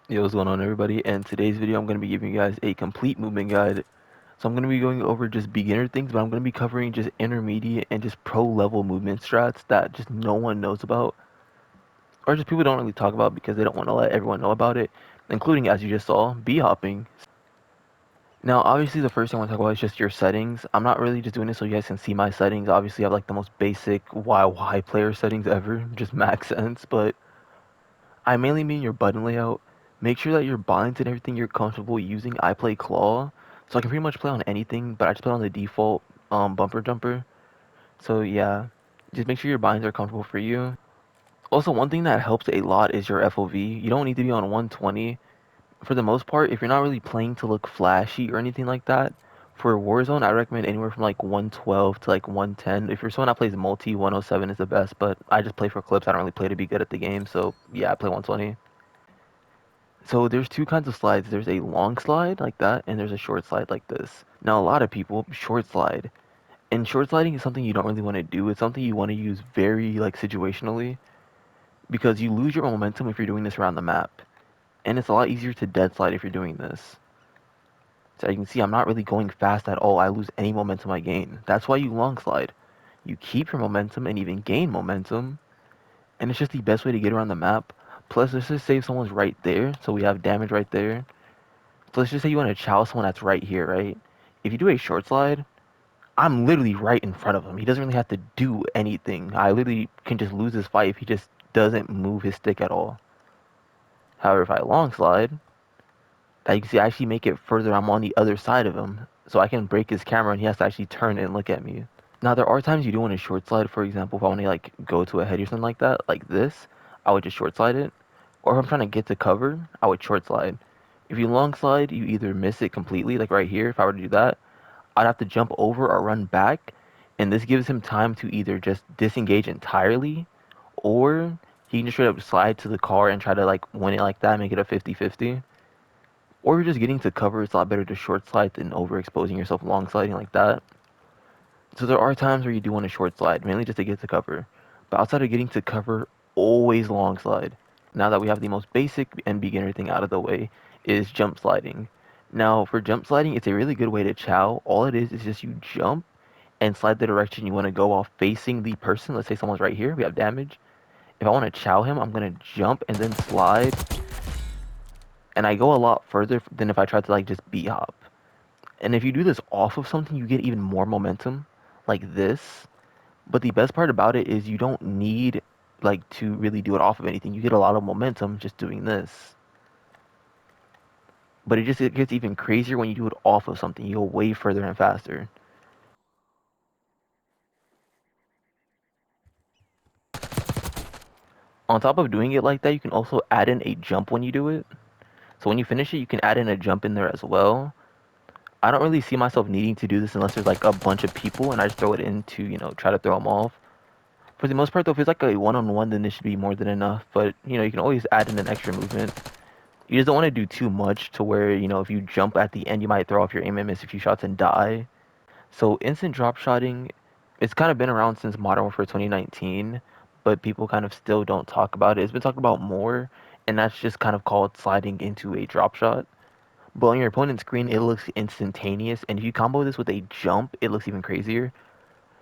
Yo, what's going on, everybody? And today's video, I'm going to be giving you guys a complete movement guide. So I'm going to be going over just beginner things, but I'm going to be covering just intermediate and just pro level movement strats that just no one knows about, or just people don't really talk about because they don't want to let everyone know about it, including, as you just saw, B-hopping. Now, obviously, the first thing I want to talk about is just your settings. I'm not really just doing this so you guys can see my settings. Obviously, I have like the most basic YY player settings ever, just max sense, but I mainly mean your button layout. Make sure that your binds and everything you're comfortable using. I play claw, so I can pretty much play on anything, but I just play on the default bumper jumper. So yeah, just make sure your binds are comfortable for you. Also, one thing that helps a lot is your FOV. You don't need to be on 120. For the most part, if you're not really playing to look flashy or anything like that, for Warzone, I recommend anywhere from like 112 to like 110. If you're someone that plays multi, 107 is the best, but I just play for clips. I don't really play to be good at the game, so yeah, I play 120. So there's two kinds of slides. There's a long slide like that, and there's a short slide like this. Now a lot of people short slide, and short sliding is something you don't really want to do. It's something you want to use very like situationally because you lose your momentum if you're doing this around the map, and it's a lot easier to dead slide if you're doing this. So you can see I'm not really going fast at all. I lose any momentum I gain. That's why you long slide. You keep your momentum and even gain momentum, and it's just the best way to get around the map. Plus, let's just say if someone's right there, so we have damage right there. So let's just say you want to chow someone that's right here, right? If you do a short slide, I'm literally right in front of him. He doesn't really have to do anything. I literally can just lose this fight if he just doesn't move his stick at all. However, if I long slide, you can see I actually make it further. I'm on the other side of him. So I can break his camera and he has to actually turn and look at me. Now, there are times you do want to short slide. For example, if I want to like go to a head or something like that, like this, I would just short slide it. Or if I'm trying to get to cover, I would short slide. If you long slide, you either miss it completely, like right here, if I were to do that, I'd have to jump over or run back, and this gives him time to either just disengage entirely, or he can just straight up slide to the car and try to like win it like that, make it a 50-50. Or you're just getting to cover, it's a lot better to short slide than overexposing yourself long sliding like that. So there are times where you do want to short slide, mainly just to get to cover. But outside of getting to cover, always long slide. Now that we have the most basic and beginner thing out of the way, is jump sliding. Now for jump sliding, it's a really good way to chow. All it is just you jump and slide the direction you want to go while facing the person. Let's say someone's right here, we have damage. If I want to chow him, I'm going to jump and then slide. And I go a lot further than if I tried to like just B-hop. And if you do this off of something, you get even more momentum, like this. But the best part about it is you don't need like to really do it off of anything. You get a lot of momentum just doing this. But it gets even crazier when you do it off of something. You go way further and faster. On top of doing it like that, you can also add in a jump when you do it. So when you finish it, you can add in a jump in there as well. I don't really see myself needing to do this unless there's like a bunch of people and I just throw it in to, try to throw them off. For the most part, though, if it's like a one-on-one, then this should be more than enough. But, you can always add in an extra movement. You just don't want to do too much to where, if you jump at the end, you might throw off your aim and miss a few shots and die. So instant drop shotting, it's kind of been around since Modern Warfare 2019, but people kind of still don't talk about it. It's been talked about more, and that's just kind of called sliding into a drop shot. But on your opponent's screen, it looks instantaneous, and if you combo this with a jump, it looks even crazier.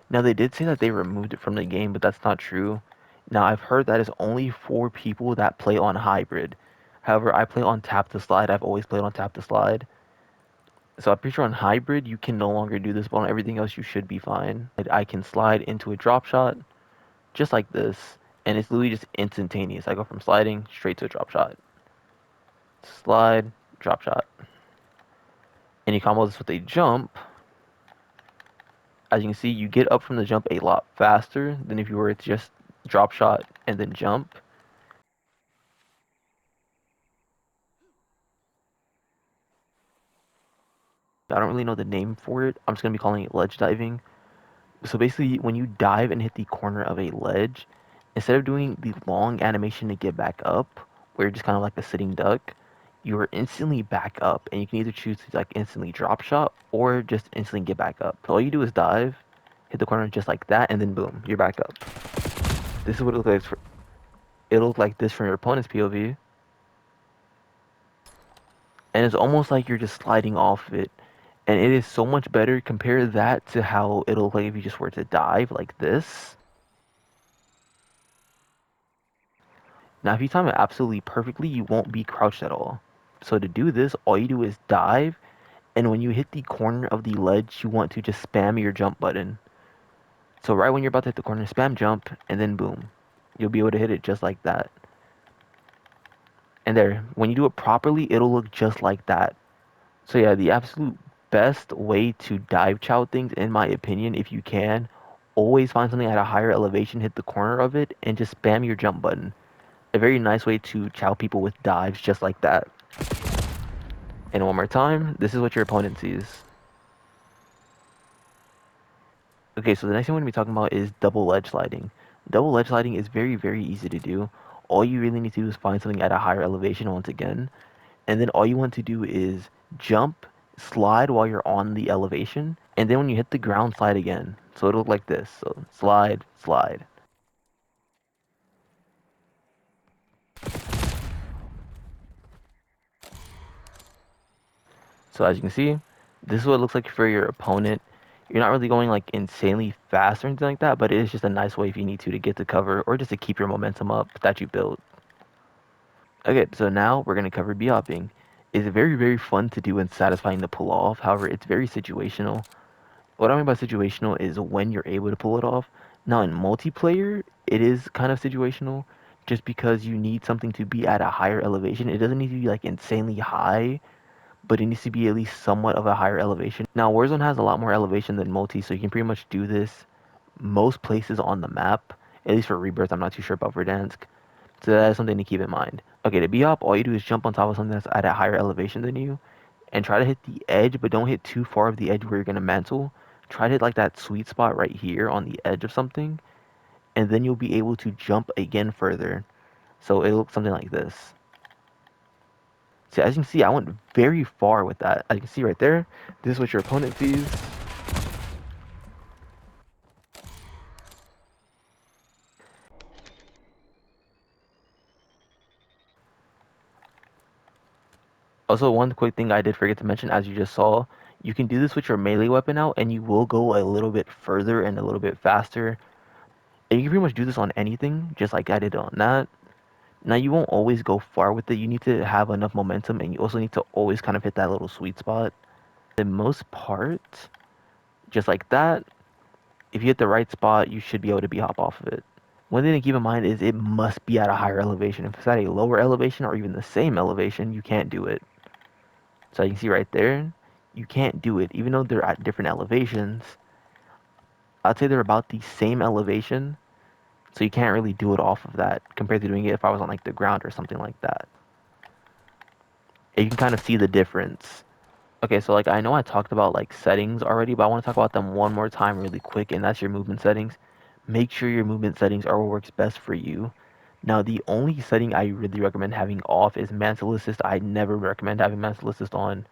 Now, they did say that they removed it from the game, but that's not true. Now, I've heard that it's only for people that play on hybrid. However, I play on tap to slide. I've always played on tap to slide. So I'm pretty sure on hybrid, you can no longer do this, but on everything else, you should be fine. I can slide into a drop shot, just like this, and it's literally just instantaneous. I go from sliding straight to a drop shot. Slide, drop shot. And you combo this with a jump. As you can see, you get up from the jump a lot faster than if you were to just drop shot and then jump. I don't really know the name for it. I'm just going to be calling it ledge diving. So basically, when you dive and hit the corner of a ledge, instead of doing the long animation to get back up, where you're just kind of like a sitting duck, you are instantly back up, and you can either choose to like instantly drop shot or just instantly get back up. So all you do is dive, hit the corner just like that, and then boom, you're back up. This is what it looks like. It'll look like this from your opponent's POV. and it's almost like you're just sliding off of it. And it is so much better. Compare that to how it'll look like if you just were to dive like this. Now, if you time it absolutely perfectly, you won't be crouched at all. So to do this, all you do is dive, and when you hit the corner of the ledge, you want to just spam your jump button. So right when you're about to hit the corner, spam jump, and then boom. You'll be able to hit it just like that. And there, when you do it properly, it'll look just like that. So yeah, the absolute best way to dive chow things, in my opinion, if you can, always find something at a higher elevation, hit the corner of it, and just spam your jump button. A very nice way to chow people with dives just like that. And one more time, this is what your opponent sees. Okay, so the next thing we're going to be talking about is double ledge sliding. Double ledge sliding is very, very easy to do. All you really need to do is find something at a higher elevation once again. And then all you want to do is jump, slide while you're on the elevation. And then when you hit the ground, slide again. So it'll look like this. So slide, slide. So as you can see, this is what it looks like for your opponent. You're not really going like insanely fast or anything like that, but it is just a nice way if you need to get to cover or just to keep your momentum up that you built. Okay, so now we're going to cover BHOPing. It's very, very fun to do and satisfying to pull off. However, it's very situational. What I mean by situational is when you're able to pull it off. Now in multiplayer, it is kind of situational just because you need something to be at a higher elevation. It doesn't need to be like insanely high, but it needs to be at least somewhat of a higher elevation. Now Warzone has a lot more elevation than multi, so you can pretty much do this most places on the map. At least for Rebirth, I'm not too sure about Verdansk. So that is something to keep in mind. Okay, to BHOP, all you do is jump on top of something that's at a higher elevation than you and try to hit the edge, but don't hit too far of the edge where you're going to mantle. Try to hit like that sweet spot right here on the edge of something, and then you'll be able to jump again further. So it looks something like this. So as you can see, I went very far with that. As you can see right there, this is what your opponent sees. Also, one quick thing I did forget to mention, as you just saw, you can do this with your melee weapon out, and you will go a little bit further and a little bit faster. And you can pretty much do this on anything, just like I did on that. Now, you won't always go far with it. You need to have enough momentum, and you also need to always kind of hit that little sweet spot. The most part, just like that, if you hit the right spot, you should be able to BHOP off of it. One thing to keep in mind is it must be at a higher elevation. If it's at a lower elevation or even the same elevation, you can't do it. So you can see right there, you can't do it. Even though they're at different elevations, I'd say they're about the same elevation. So you can't really do it off of that compared to doing it if I was on like the ground or something like that. And you can kind of see the difference. Okay, so like I know I talked about like settings already, but I want to talk about them one more time really quick, and that's your movement settings. Make sure your movement settings are what works best for you. Now, the only setting I really recommend having off is mantle assist. I never recommend having mantle assist on.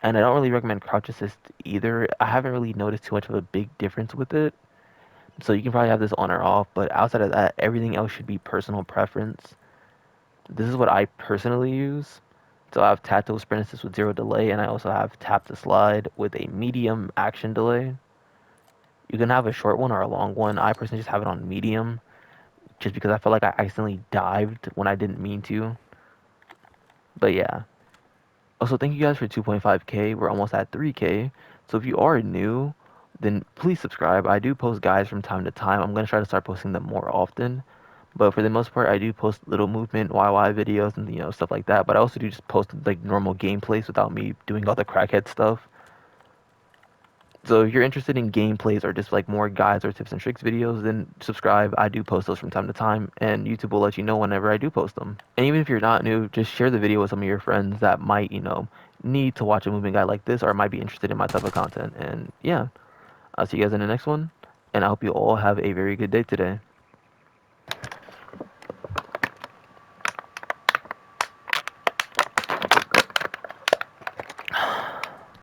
And I don't really recommend crouch assist either. I haven't really noticed too much of a big difference with it. So you can probably have this on or off, but outside of that, everything else should be personal preference. This is what I personally use. So I have tactile sprint assist with 0 delay, and I also have tap to slide with a medium action delay. You can have a short one or a long one. I personally just have it on medium, just because I feel like I accidentally dived when I didn't mean to. But yeah. Also, thank you guys for 2.5k. We're almost at 3k. So if you are new, then please subscribe. I do post guides from time to time. I'm going to try to start posting them more often. But for the most part, I do post little movement YY videos and stuff like that. But I also do just post like normal gameplays without me doing all the crackhead stuff. So if you're interested in gameplays or just like more guides or tips and tricks videos, then subscribe. I do post those from time to time, and YouTube will let you know whenever I do post them. And even if you're not new, just share the video with some of your friends that might, need to watch a movement guide like this or might be interested in my type of content. And yeah, I'll see you guys in the next one, and I hope you all have a very good day today.